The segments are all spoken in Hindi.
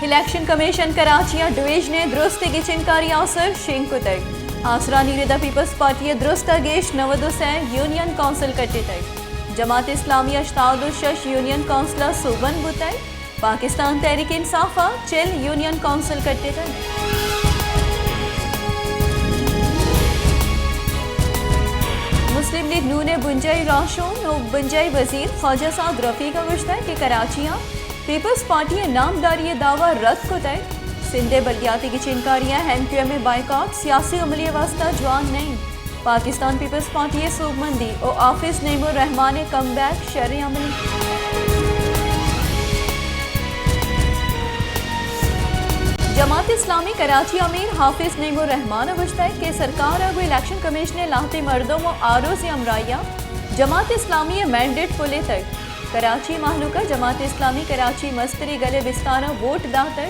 इलेक्शन कमीशन कराची डिवीजने दुरुस्त गिचिनकारी आसर शेंकुतक आसरानी रिदा पीपल्स पार्टी दुरुस्त गेश नवदुसे union council कट्टितक Jamaat Islami अश्ताउदुशश union councillor सूबन बुतक Pakistan Tehreek इंसाफा chill union council कट्टितक मुस्लिम लीग नू ने बुंजाई राशोन और बुंजाई वजीर ख्वाजा साद रफी का गुश्ता है कि कराचियाँ पीपल्स पार्टी नामदारी दावा रद्द को तय सिंधे बल्दियाती की चिनकारियाँ MQM में बाइकआउट सियासी अमली वास्ता जवान नहीं पाकिस्तान पीपल्स पार्टी सूबमंदी और आफिस नईमुर रहमान कम बैक शर अमली जमात इस्लामी कराची अमीर हाफिज नईमुर रहमान गुश्ता है कि सरकार अगो इलेक्शन कमीशन लाते मर्दों व आरोज अमराइया जमात इस्लामी मैंडेट पुले तक कराची महलूका जमात इस्लामी कराची मस्तरी गले बिस्तारा वोट दातर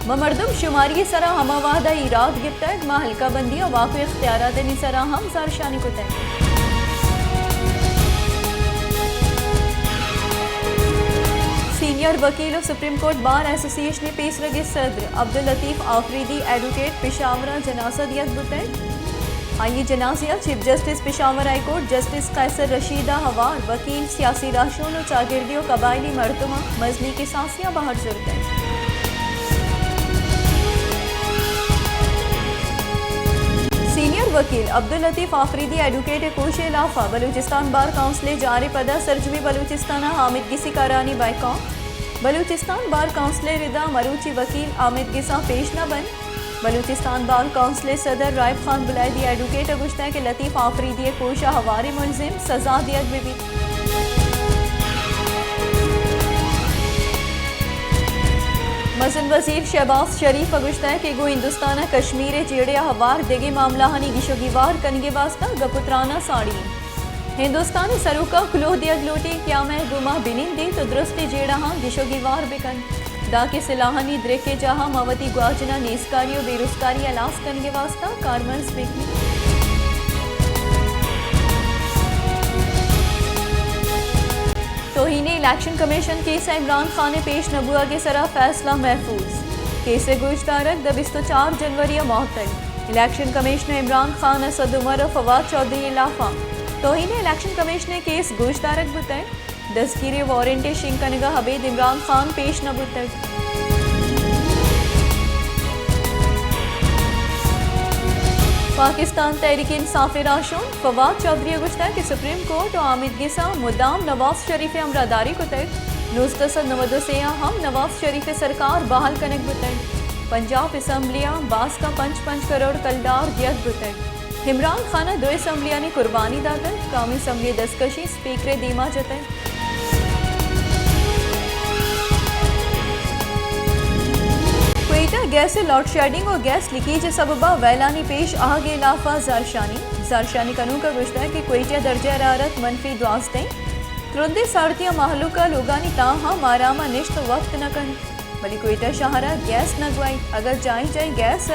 मर्दम शुमारी सरा हमवादा इराद गिफ्तर माँ हल्का बंदी और वाक़ इख्तियारात सरा हम सरशानी को तय सीनियर वकील और सुप्रीम कोर्ट बार एसोसिएशन ने पेश लगे सदर अब्दुल लतीफ आफरीदी एडवोकेट पेशावरा जनाजा दिया बुतैर आइए जनाजिया chief justice Peshawar high court justice Qaiser रशीदा हवार वकील सियासी राशों और चागिर्दी और कबायली मरतमा मजनी के सासियाँ बाहर जुड़ते हैं सीनियर वकील अब्दुल लतीफ आफरीदी एडवोकेट कोश इलाफा बलूचिस्तान बार काउंसिल जारे पदा सरजमी बलूचिस्तान हामिद गिसी करानी बाइकॉम बलूचिस्तान बार काउंसिल रिदा मरूची वकील आमिद गिसा पेश न बन बलूचिस्तान बार काउंसिल सदर रायब खान बुलायदी एडवोकेट गुश्ता है कि लतीफ आफरीदी कोशा हवारी मुलजिम सजा दिया भी मसन वजीर शहबाज शरीफ गुश्ता है कि गो हिंदुस्तान कश्मीर जेड़िया हवार देगे मामला हनी गिशोगीवार कनगे वास्ता गपुत्राना साड़ी हिंदुस्तान सरुका खुलो दिया ग्लोटी क्या मैं गुमा बिनिन दी तो दुरुस्ती जेड़ा हाँ गिशोगीवार बिकन दा के सिलाहनी द्रेके जहाँ मवती ग्वाजना नेस्कारी और बेरोजगारी अलास कनगे वास्ता कारमर्स बिकी तोहीने election commission case Imran Khan ने पेश नबुआ के सरा फैसला महफूज केसे गुजदारक दबिस्त 4 जनवरी मअतल इलेक्शन कमीशन इमरान खान असद उमर और फवाद चौधरी इलाफा तोहीने इलेक्शन कमीशन केस गुजदारक बुतय दस्तगीर वारंट शिंकनगा हबीद इमरान खान पेश न बुतक पाकिस्तान तहरीक इंसाफ राशों फवाद चौधरी गुश्ता कि सुप्रीम कोर्ट और आमिद गिसा मुद्दाम नवाज शरीफ अमरादारी को तक नुस्तसद नवदसे हम नवाज शरीफ सरकार बहाल कनक बुतक पंजाब असम्बलियाँ बास का 5 करोड़ कलदार दियत बुतक इमरान खाना 2 असम्बलियाँ ने कुर्बानी दातर कौमी असम्बली दस्तकशी स्पीकर दीमा जतन गैस लॉड शेडिंग और गैस लीकेज सबबा वैलानी पेश आगे लाफा जारशानी कनू का गुश्ता है कि क्वेटिया दर्जा हरारत मनफी 12 तुरंदे साड़तियाँ महलों का लोगानी ताहा मारामा निश्त वक्त न कन बली क्वेटा शहरा गैस न गवाई अगर जाए गैस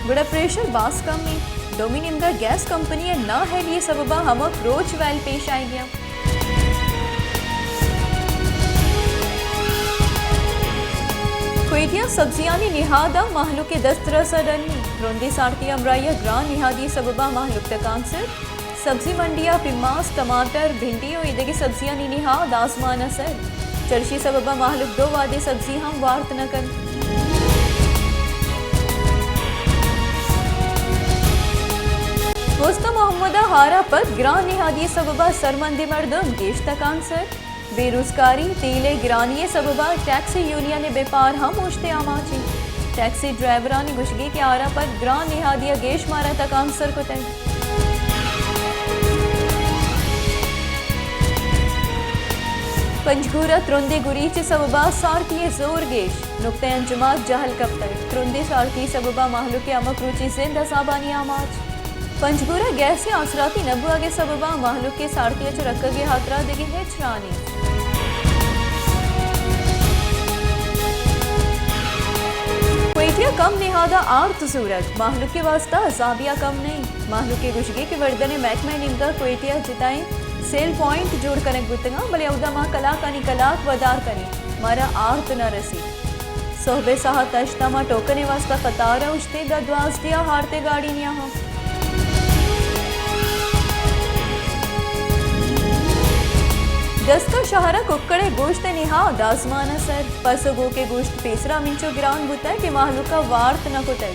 बड़ा प्रेशर बास कम में डोमिनियम का गैस कंपनी ना है ये सबबा हम रोज वैल पेश आई गया क्वेटिया सब्जियां निहादा महलुक के दस्तरा सदनी रोंदी साड़ती अमराइया ग्रां निहादी सबबा महलुक तकांसर सब्जी मंडिया पिमास टमाटर भिंडी और ईदे की सब्जियां निहाद आसमान असर चर्शी सबबा महलुक 2 वादे सब्जी हम वार्त न कन दोस्त मोहम्मदा हारा पर ग्रां निहादी सबबा सरमंदी मर्दम गेश तकांसर बेरोजगारी तेले गिरानी सबबा टैक्सी यूनियन बेपार हम उछते आमाची टैक्सी ड्राइवरानी गुशगी के आरा पर ग्रां निहादिया गेश मारा तक आंसर को तय पंजगूरा त्रुंदे गुरीच सबबा सारती जोर गेश नुक्ते अंजुमात जहल कब तक त्रुंदे सारती सबबा महलू के अमक रुचि जिंद असाबानी आमाच पंजगूरा गैस आसराती नबुआ के सबबा महलू के सारती चरक्का के हाथरा देगी है छरानी क्वेटिया कम निहादा आर्त सूरत माहलू के वास्ता जाबिया कम नहीं माहलू के गुशगे के वर्दने महकमा निमका क्वेटिया जिताएं सेल पॉइंट जोड़ कनक गुतगा बले उदा माँ कलाक आणि कलाक वदार कनी मारा आर्त न रसी सोहबे सहा तश्तामा टोकने वास्ता कतार उठते गद्वास दिया हारते गाड़ी निया हम दस्ता शहरा कुक्कड़े गोश्त निहा दासमाना सर पसगो के गोश्त पेसरा मिंचो गिरान बुता के माहलू का वार्त न कुतल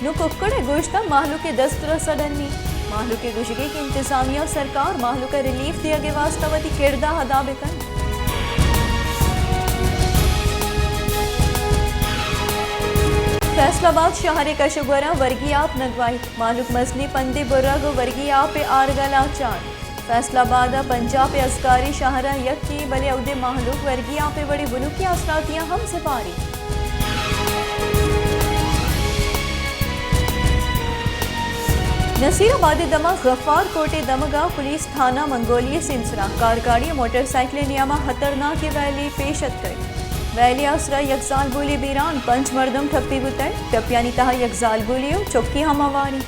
नु कुक्कड़े गोश्त माहलू के दस्तरा सडननी माहलू के गुशगे की इंतजामिया सरकार माहलू का रिलीफ दिया के वास्तवती किरदा अदा बेकन फैसलाबाद शहरे कशगोरा वर्गी आप नगवाई मालूक मसली पंदे बुर्रा गो वर्गी आप आरगला चार फैसलाबाद पंजाब अस्कारी शहरा यक की बले उदे माहलूक वर्गी आप बड़ी बुनुकी असरातियां हम से पारी नसीराबाद दमा गफ्फार कोटे दमगा पुलिस थाना मंगोलिया सिंसरा कारगाड़ी मोटरसाइकिल नियामा खतरनाक वैली पेशत कर वैली आसरा यकजाल बोली बीरान पंच मर्दम ठप्पी गुतन टपियानी तहा यकजाल बोलियो चौकी हम आवारी